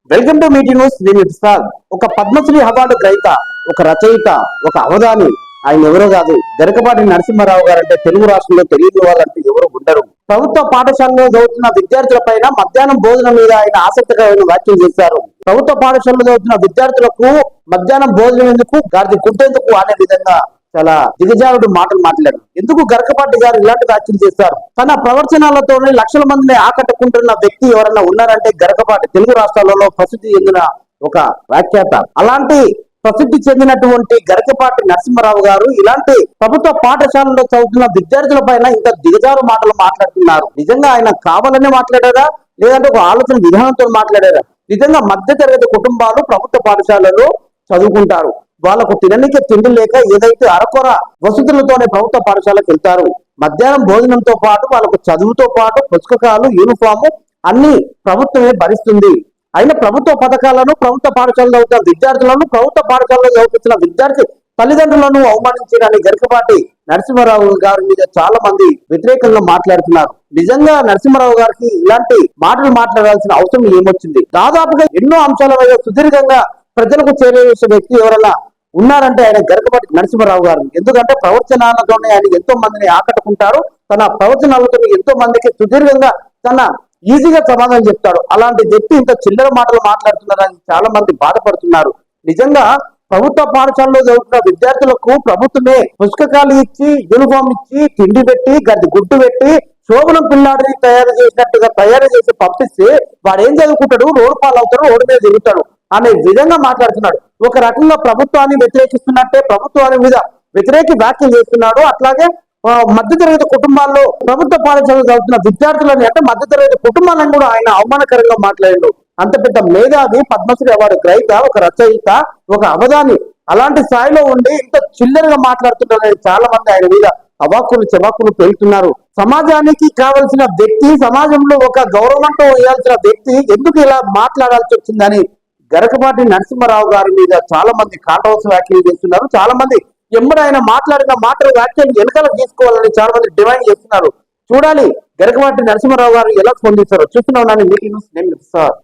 Welcome to మీటి news. నేను ఇర్సాద్. ఒక Padmashri award గ్రహీత, ఒక రచయిత, ఒక అవధాని. ఆయన ఎవరో కాదు, గరికపాటి నరసింహారావు గారు. అంటే తెలుగు రాష్ట్రంలో తెలియని వాళ్ళంటే ఎవరు ఉండరు. ప్రభుత్వ పాఠశాలలో చదువుతున్న విద్యార్థుల పైన మధ్యాహ్నం భోజనం మీద ఆయన ఆసక్తికరమైన వ్యాఖ్యలు చేశారు. ప్రభుత్వ పాఠశాలలో చదువుతున్న విద్యార్థులకు మధ్యాహ్నం భోజనం ఎందుకు, గాడిద గుడ్డెందుకు అనే విధంగా చాలా దిగజారుడు మాటలు మాట్లాడారు. ఎందుకు గరికపాటి గారు ఇలాంటి వ్యాఖ్యలు చేశారు? తన ప్రవర్తనాలతోనే లక్షల మందిని ఆకట్టుకుంటున్న వ్యక్తి ఎవరైనా ఉన్నారంటే గరికపాటి. తెలుగు రాష్ట్రాలలో ప్రసిద్ధి చెందిన ఒక వ్యాఖ్యాత. అలాంటి ప్రసిద్ధి చెందినటువంటి గరికపాటి నరసింహారావు గారు ఇలాంటి ప్రభుత్వ పాఠశాలలో చదువుతున్న విద్యార్థుల పైన ఇంత దిగజారు మాటలు మాట్లాడుతున్నారు. నిజంగా ఆయన కావాలనే మాట్లాడారా, లేదంటే ఒక ఆలోచన విధానంతో మాట్లాడారా? నిజంగా మధ్య తరగతి కుటుంబాలు ప్రభుత్వ పాఠశాలలో చదువుకుంటారు. వాళ్ళకు తిననీకే తిండి లేక ఏదైతే అరకొర వసతులతోనే ప్రభుత్వ పాఠశాలకు వెళ్తారు. మధ్యాహ్నం భోజనంతో పాటు వాళ్ళకు చదువుతో పాటు పుస్తకాలు, యూనిఫాము అన్ని ప్రభుత్వమే భరిస్తుంది. అయిన ప్రభుత్వ పథకాలను, ప్రభుత్వ పాఠశాలలో చదువుతున్న విద్యార్థులను, ప్రభుత్వ పాఠశాలలో చదువుతున్న విద్యార్థి తల్లిదండ్రులను అవమానించడానికి గరికపాటి నరసింహారావు గారి మీద చాలా మంది వ్యతిరేకంగా మాట్లాడుతున్నారు. నిజంగా నరసింహారావు గారికి ఇలాంటి మాటలు మాట్లాడాల్సిన అవసరం ఏమొచ్చింది? దాదాపుగా ఎన్నో అంశాల మీద సుదీర్ఘంగా ప్రజలకు చేరేసే వ్యక్తి ఎవరైనా ఉన్నారంటే ఆయన గరికపాటి నరసింహారావు గారు. ఎందుకంటే ప్రవచనాలతోనే ఆయన ఎంతో మందిని ఆకట్టుకుంటారు. తన ప్రవచనాలతో ఎంతో మందికి సుదీర్ఘంగా తన ఈజీగా సమాధానం చెప్తాడు. అలాంటి వ్యక్తి ఇంత చిల్లర మాటలు మాట్లాడుతున్నారని చాలా మంది బాధపడుతున్నారు. నిజంగా ప్రభుత్వ పాఠశాలలో చదువుతున్న విద్యార్థులకు ప్రభుత్వమే పుస్తకాలు ఇచ్చి, యూనిఫామ్ ఇచ్చి, తిండి పెట్టి, గడ్డి గుడ్డు పెట్టి, శోభనం పిల్లాడిని తయారు చేసి పంపిస్తే వాడు ఏం చదువుకుంటాడు? రోడ్డు పాలు అవుతాడు, రోడ్డు మీద తిరుగుతాడు అనే విధంగా మాట్లాడుతున్నాడు. ఒక రకంగా ప్రభుత్వాన్ని వ్యతిరేకిస్తున్నట్టే ప్రభుత్వాన్ని మీద వ్యతిరేక వ్యాఖ్యలు చేస్తున్నాడు. అట్లాగే మధ్యతరగతి కుటుంబాల్లో ప్రభుత్వ పాఠశాలలో చదువుతున్న విద్యార్థులని, అంటే మధ్యతరగతి కుటుంబాలను కూడా ఆయన అవమానకరంగా మాట్లాడాడు. అంత పెద్ద మేధావి, పద్మశ్రీ అవార్డు గ్రహీత, ఒక రచయిత, ఒక అవధాని అలాంటి స్థాయిలో ఉండి ఇంత చిల్లరగా మాట్లాడుతున్నారని చాలా మంది ఆయన మీద అవాక్కులు చెవాక్కులు పెడుతున్నారు. సమాజానికి కావలసిన వ్యక్తి, సమాజంలో ఒక గౌరవంతో వేయాల్సిన వ్యక్తి ఎందుకు ఇలా మాట్లాడాల్సి వచ్చిందని గరికపాటి నరసింహారావు గారి మీద చాలా మంది కాంట్రవర్సీ వ్యాఖ్యలు చేస్తున్నారు. చాలా మంది ఎమ్మడి ఆయన మాట్లాడిన మాటలు, వ్యాఖ్యలు వెనకాల తీసుకోవాలని చాలా మంది డిమాండ్ చేస్తున్నారు. చూడాలి గరికపాటి నరసింహారావు గారు ఎలా స్పందిస్తారో. చూస్తున్నాను మీటింగ్ న్యూస్. నేను సార్.